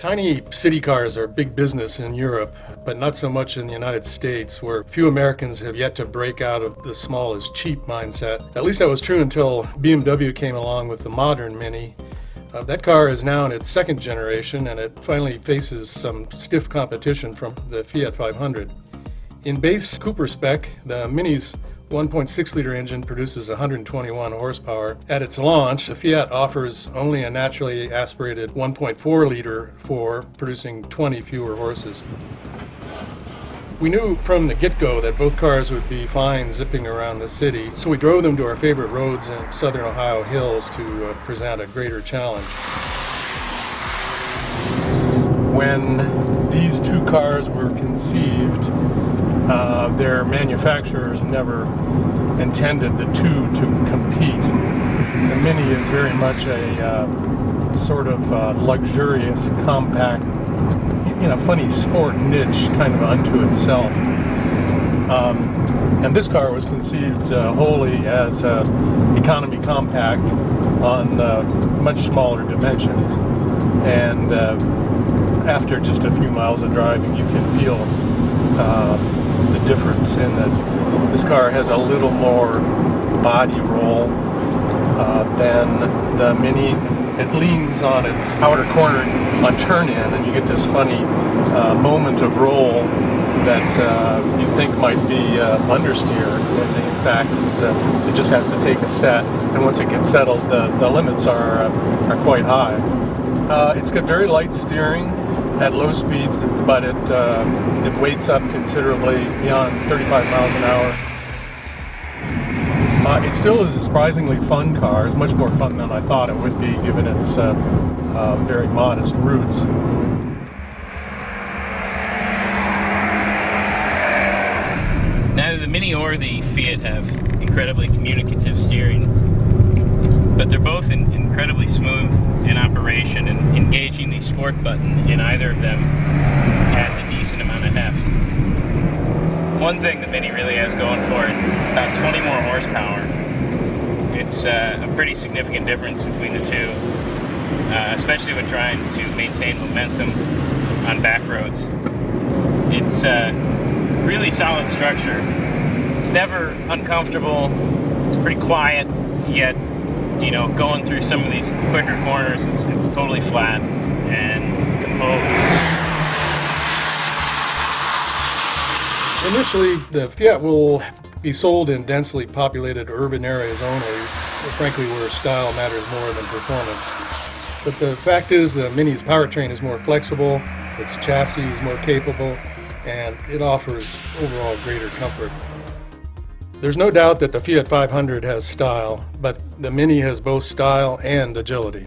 Tiny city cars are big business in Europe, but not so much in the United States, where few Americans have yet to break out of the small is cheap mindset. At least that was true until BMW came along with the modern Mini. That car is now in its second generation, and it finally faces some stiff competition from the Fiat 500. In base Cooper spec, the Mini's 1.6-liter engine produces 121 horsepower. At its launch, the Fiat offers only a naturally aspirated 1.4-liter 4, producing 20 fewer horses. We knew from the get-go that both cars would be fine zipping around the city, so we drove them to our favorite roads in southern Ohio hills to present a greater challenge. When these two cars were conceived, their manufacturers never intended the two to compete. The Mini is very much a sort of luxurious, compact, in a funny sport niche kind of unto itself. And this car was conceived wholly as economy compact on much smaller dimensions. And after just a few miles of driving, you can feel the difference in that this car has a little more body roll than the Mini. It leans on its outer corner on turn-in, and you get this funny moment of roll that you think might be understeer. And in fact, it just has to take a set, and once it gets settled, the limits are quite high. It's got very light steering at low speeds, but it weights up considerably beyond 35 miles an hour. It still is a surprisingly fun car. It's much more fun than I thought it would be, given its very modest roots. Neither the Mini or the Fiat have incredibly communicative steering, but they're both incredibly smooth in operation, and engaging the sport button in either of them adds a decent amount of heft. One thing the Mini really has going for it, about 20 more horsepower. It's a pretty significant difference between the two, especially when trying to maintain momentum on back roads. It's really solid structure. It's never uncomfortable. It's pretty quiet, yet going through some of these quicker corners, it's totally flat and composed. Initially, the Fiat will be sold in densely populated urban areas only, frankly where style matters more than performance. But the fact is the Mini's powertrain is more flexible, its chassis is more capable, and it offers overall greater comfort. There's no doubt that the Fiat 500 has style, but the Mini has both style and agility.